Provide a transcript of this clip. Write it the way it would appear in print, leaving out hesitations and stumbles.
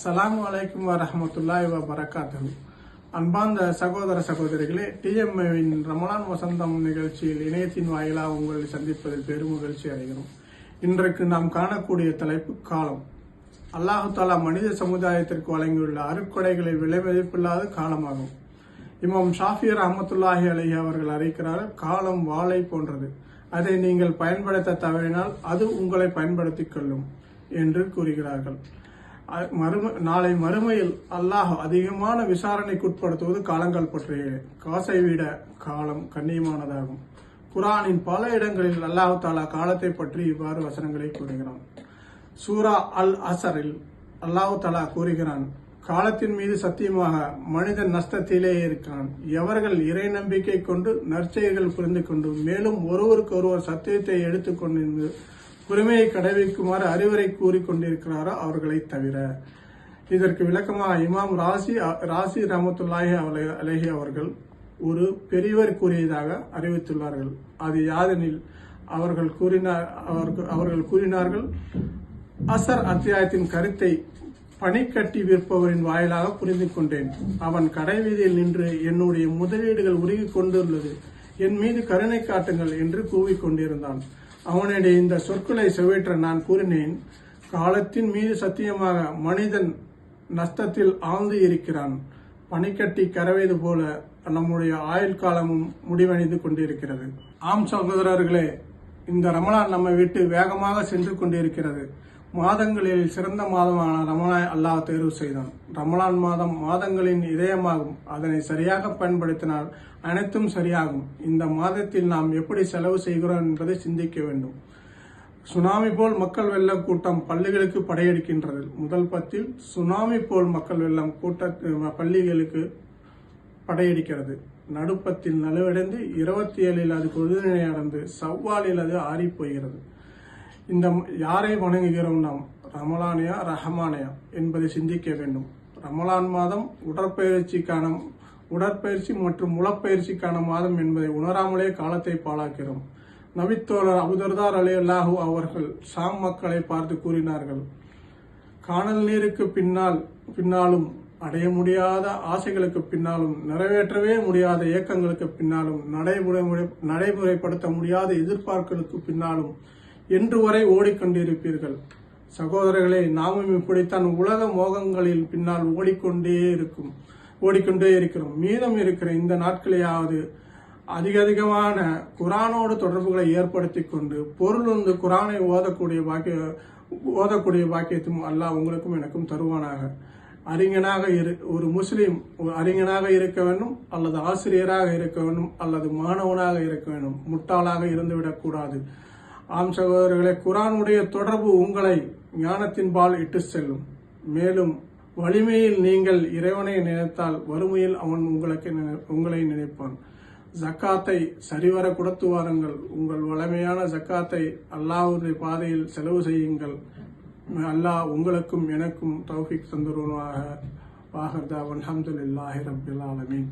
அஸ்ஸலாமு அலைக்கும் வரஹ்மத்துல்லாஹி வபரகாத்துஹு. அன்பார்ந்த சகோதர சகோதரிகளே, டிஎம்ஏவின் ரமலான் வசந்தம் நிகழ்ச்சியில் இணையத்தின் வாயிலாக உங்களை சந்திப்பதில் பெரும் மகிழ்ச்சி அடைகிறோம். இன்றைக்கு நாம் காணக்கூடிய தலைப்பு காலம். அல்லாஹு தாலா மனித சமுதாயத்திற்கு வழங்கியுள்ள அருட்கொடைகளை விலை மதிப்பில்லாத காலமாகும். இமாம் ஷாஃபி ரஹ்மத்துல்லாஹி அலைஹி அவர்கள் அறிவிக்கிறார்கள், காலம் வாளை போன்றது, அதை நீங்கள் பயன்படுத்த தவறினால் அது உங்களை பயன்படுத்திக் கொள்ளும் என்று கூறுகிறார்கள். நாளை மறுமையில் அல்லாஹ் அதிகமான விசாரணைக்குட்படுத்துவது காலங்கள் பற்றிய. காசை விட காலம் கண்ணியமானதாகும். குர்ஆனின் பல இடங்களில் அல்லாஹ் தாலா காலத்தை பற்றி இவ்வாறு வசனங்களை கூறுகிறான். சூரா அல் அசரில் அல்லாஹ் தாலா கூறுகிறான், காலத்தின் மீது சத்தியமாக மனிதன் நஷ்டத்திலே இருக்கிறான். எவர்கள் இறை நம்பிக்கை கொண்டு நற்செயல்கள் புரிந்து கொண்டு மேலும் ஒருவருக்கு ஒருவர் சத்தியத்தை எடுத்துக்கொண்டு பொறுமையை கடைபிடிக்குமாறு அறிவுரை கூறிக்கொண்டிருக்கிறாரோ அவர்களை தவிர. இதற்கு விளக்கமாக இமாம் ராசி ரஹ்மத்துல்லாஹி அலைஹி அவர்கள் ஒரு பெரியவர் கூறியதாக அறிவித்துள்ளார்கள். அது யாதெனில் அவர்கள் கூறினார்கள், அசர் அத்தியாயத்தின் கருத்தை பனிக்கட்டி விற்பவரின் வாயிலாக புரிந்து கொண்டேன். அவன் கடைவீதியில் நின்று என்னுடைய முதலீடுகள் உருகி கொண்டுள்ளது, என் மீது கருணை காட்டுங்கள் என்று கூவிக்கொண்டிருந்தான். அவனுடைய இந்த சொற்களை செவிற்ற நான் கூறினேன், காலத்தின் மீது சத்தியமாக மனிதன் நஷ்டத்தில் ஆழ்ந்து இருக்கிறான். பனிக்கட்டி கரவைது போல நம்முடைய ஆயுள் காலமும் முடிவடைந்து கொண்டிருக்கிறது. ஆம் சகோதரர்களே, இந்த ரமலான் நம்மை விட்டு வேகமாக சென்று கொண்டிருக்கிறது. மாதங்களில் சிறந்த மாதமான ரமலான் அல்லாஹ் தேர்வு செய்தான். ரமலான் மாதம் மாதங்களின் இதயமாகும். அதனை சரியாக பயன்படுத்தினால் அனைத்தும் சரியாகும். இந்த மாதத்தில் நாம் எப்படி செலவு செய்கிறோம் என்பதை சிந்திக்க வேண்டும். சுனாமி போல் மக்கள் வெள்ளம் கூட்டம் பள்ளிகளுக்கு படையெடுக்கின்றது. முதல் பத்தில் சுனாமி போல் மக்கள் வெள்ளம் பள்ளிகளுக்கு படையெடுக்கிறது. நடுப்பத்தில் நலுவடைந்து 27 அது கொழுதினை அடைந்து சவ்வாலில் அது ஆறிப்போகிறது. இந்த யாரை வணங்குகிறோம் நாம், ரமலானியா ரஹமானியா என்பதை சிந்திக்க வேண்டும். ரமலான் மாதம் உடற்பயிற்சி மற்றும் உளப்பயிற்சிக்கான மாதம் என்பதை உணராமலே காலத்தை பாழாக்கிறோம். நபித்தோழர் அபூதர்தார் ரலியல்லாஹு அவர்கள் ஷாம் மக்களை பார்த்து கூறினார்கள், காணல் நீருக்கு பின்னாலும் அடைய முடியாத ஆசைகளுக்கு பின்னாலும் நிறைவேற்றவே முடியாத இயக்கங்களுக்கு பின்னாலும் நடைமுறைப்படுத்த முடியாத எதிர்பார்ப்புகளுக்கு பின்னாலும் என்று வரை ஓடிக்கொண்டிருப்பீர்கள். சகோதரர்களே, நாமும் இப்படித்தான் உலக மோகங்களில் பின்னால் ஓடிக்கொண்டே இருக்கிறோம். மீதம் இருக்கிற இந்த நாட்களையாவது அதிகமான குரானோடு தொடர்புகளை ஏற்படுத்தி கொண்டு பொருள் வந்து குரானை ஓதக்கூடிய பாக்கியத்தும் அல்லாஹ் உங்களுக்கும் எனக்கும் தருவானாக. ஒரு முஸ்லீம் அறிஞனாக இருக்க வேண்டும், அல்லது ஆசிரியராக இருக்க வேண்டும், அல்லது மாணவனாக இருக்க வேண்டும். முட்டாளாக இருந்துவிடக்கூடாது. ஆம் சகோதரர்களே, குர்ஆனுடைய தொடர்பு உங்களை ஞானத்தின் பால் இட்டு செல்லும். மேலும் வலிமையில் நீங்கள் இறைவனை நினைத்தால் வறுமையில் அவன் உங்களை நினைப்பான். ஜக்காத்தை சரிவர கொடுத்து வாருங்கள். உங்கள் வலிமையான ஜக்காத்தை அல்லாஹ்வுடைய பாதையில் செலவு செய்யுங்கள். அல்லாஹ் உங்களுக்கும் எனக்கும் தௌஃபீக் தந்துருவானாக. வாஹர் தாவன் அல்ஹம்துலில்லாஹி ரப்பில் ஆலமீன்.